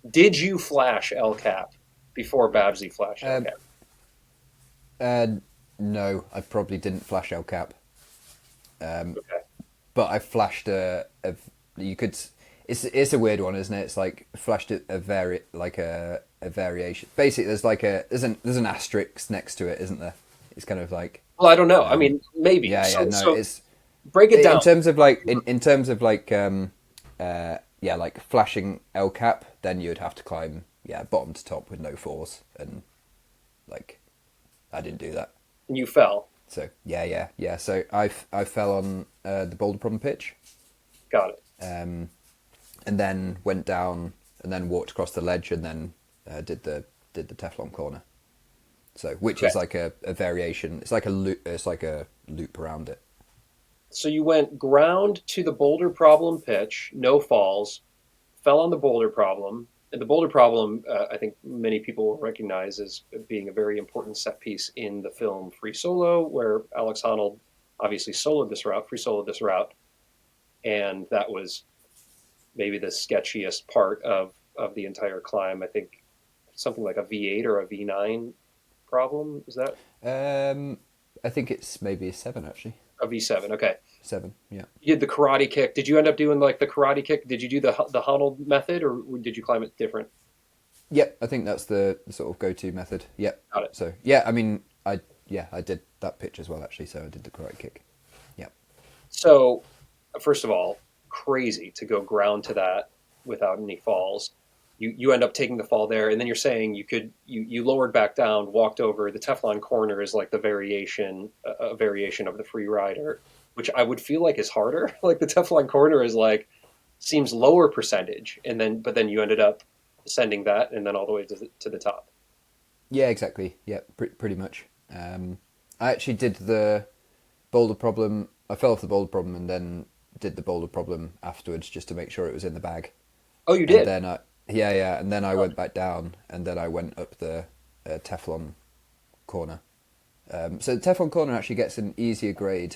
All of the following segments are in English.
Did you flash El Cap before Babsy flashed El Um, Cap? uh, no, I probably didn't flash El Cap, Okay. but I flashed a you could. It's a weird one, isn't it? It's like flashed a variation. Basically, there's an asterisk next to it, isn't there? It's kind of like Well, I don't know. I um, mean, maybe. yeah, no, So it's break it down. in terms of like in terms of like yeah, like flashing El Cap, then you'd have to climb bottom to top with no force, and like I didn't do that. And you fell. So yeah. So I fell on the boulder problem pitch, Got it. um, and then went down and then walked across the ledge and then did the Teflon corner. So which Okay. is like a variation. It's like a loop. It's like a loop around it. So you went ground to the boulder problem pitch, no falls, fell on the boulder problem. And the boulder problem, I think many people will recognize as being a very important set piece in the film Free Solo, where Alex Honnold obviously free soloed this route. And that was maybe the sketchiest part of the entire climb. I think something like a V8 or a V9 problem. Is that Um, I think it's maybe a seven actually. a V7? Okay. Seven, yeah. You did the karate kick. Did you end up doing like the karate kick? Did you do the Honnold method, or did you climb it different? Yep, I think that's the sort of go-to method. Yep. Got it. So yeah, I mean, I did that pitch as well actually. So I did the karate kick. Yep. So, first of all, crazy to go ground to that without any falls. You end up taking the fall there, and then you're saying you lowered back down, walked over. The Teflon corner is like the variation a variation of the free rider, which I would feel like is harder. Like the Teflon corner is like seems lower percentage, and then you ended up ascending that, and then all the way to the top. Yeah, exactly. Yeah, pretty much. I actually did the boulder problem. I fell off the boulder problem and then did the boulder problem afterwards just to make sure it was in the bag. Oh, you And did. then and then I went back down and then I went up the Teflon corner. So the Teflon corner actually gets an easier grade.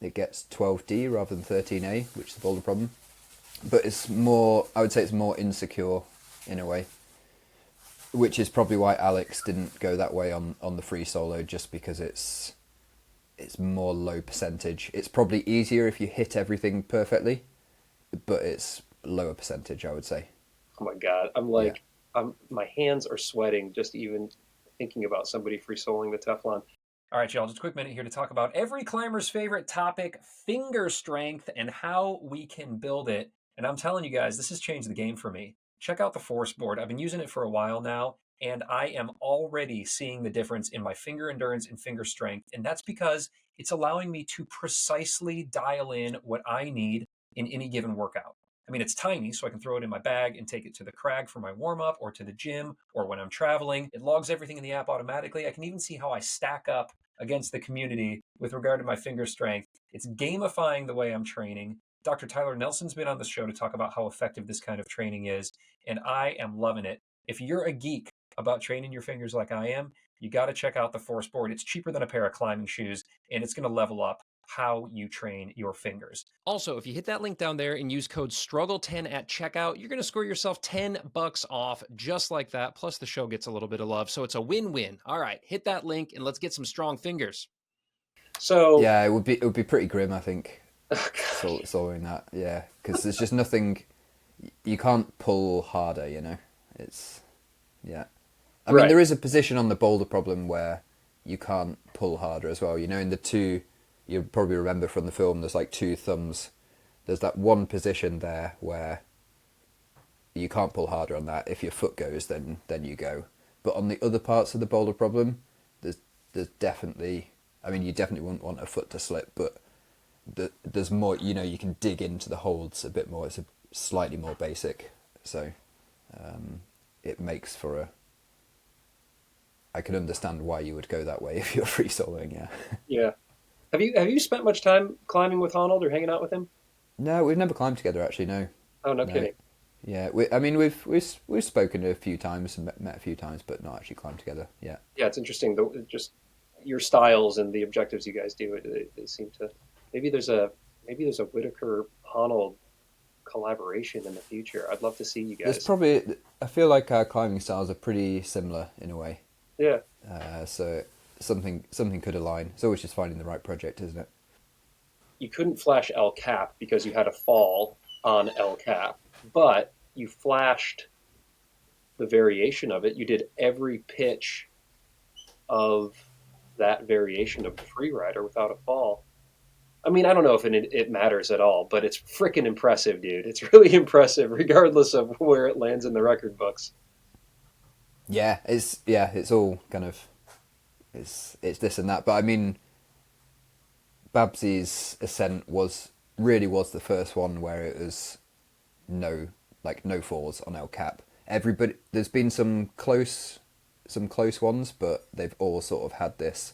It gets 12D rather than 13A, which is the boulder problem. But it's more, I would say it's more insecure in a way, which is probably why Alex didn't go that way on the free solo, just because it's more low percentage. It's probably easier if you hit everything perfectly, but it's lower percentage, I would say. Oh my god, Yeah. my hands are sweating just even thinking about somebody free soloing the Teflon. All right, y'all, just a quick minute here to talk about every climber's favorite topic, finger strength, and how we can build it. And I'm telling you guys, this has changed the game for me. Check out the Force board. I've been using it for a while now, and I am already seeing the difference in my finger endurance and finger strength. And that's because it's allowing me to precisely dial in what I need in any given workout. I mean, it's tiny, so I can throw it in my bag and take it to the crag for my warm up or to the gym or when I'm traveling. It logs everything in the app automatically. I can even see how I stack up against the community with regard to my finger strength. It's gamifying the way I'm training. Dr. Tyler Nelson's been on the show to talk about how effective this kind of training is, and I am loving it. If you're a geek about training your fingers like I am, you got to check out the Force board. It's cheaper than a pair of climbing shoes, and it's going to level up how you train your fingers. Also, if you hit that link down there and use code STRUGGLE10 at checkout, you're going to score yourself $10 off just like that. Plus, the show gets a little bit of love, so it's a win-win. All right, hit that link and let's get some strong fingers. So, Yeah, it would be pretty grim, I think, oh God, soloing that. Yeah, because there's just nothing. You can't pull harder, you know. It's yeah. I mean, right. there is a position on the boulder problem where you can't pull harder as well. You know, in the two, you probably remember from the film, there's like two thumbs. There's that one position there where you can't pull harder on that. If your foot goes, then you go. But on the other parts of the boulder problem, there's definitely. I mean, you definitely wouldn't want a foot to slip, but there's more. You know, you can dig into the holds a bit more. It's a slightly more basic, so it makes for a. I can understand why you would go that way if you're free soloing. Yeah. Yeah. Have you spent much time climbing with Honnold or hanging out with him? No, we've never climbed together actually. No, Oh, no no. kidding. Yeah, I mean, we've spoken a few times and met a few times, but not actually climbed together. Yeah. Yeah, it's interesting. Just your styles and the objectives you guys do. They seem to maybe there's a maybe there's a Whittaker Honnold collaboration in the future. I'd love to see you There's guys. probably, I feel like our climbing styles are pretty similar in a way. Yeah, So something could align. It's always just finding the right project, isn't it? you couldn't flash El Cap because you had a fall on El Cap, but you flashed the variation of it. You did every pitch of that variation of the free rider without a fall. I mean, I don't know if it matters at all, but it's freaking impressive, dude. It's really impressive, regardless of where it lands in the record books. It's all kind of it's this and that. But I mean, Babsy's ascent was the first one where it was no falls on El Cap. Everybody, there's been some close ones, but they've all sort of had this.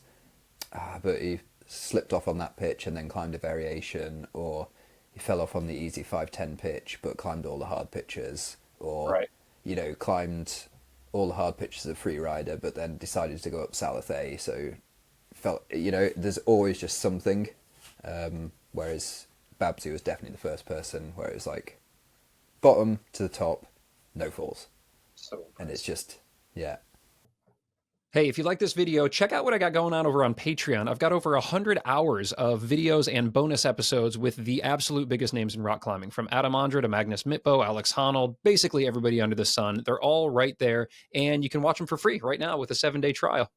But he slipped off on that pitch and then climbed a variation, or he fell off on the easy 510 pitch but climbed all the hard pitches, or Right. climbed all the hard pitches of free rider but then decided to go up Salathe, so felt there's always just something. Whereas Babsy was definitely the first person where it was like bottom to the top, no falls, So and it's impressive. just yeah. Hey, if you like this video, check out what I got going on over on Patreon. I've got over 100 hours of videos and bonus episodes with the absolute biggest names in rock climbing, from Adam Ondra to Magnus Mitbo, Alex Honnold, basically everybody under the sun. They're all right there, and you can watch them for free right now with a 7-day trial.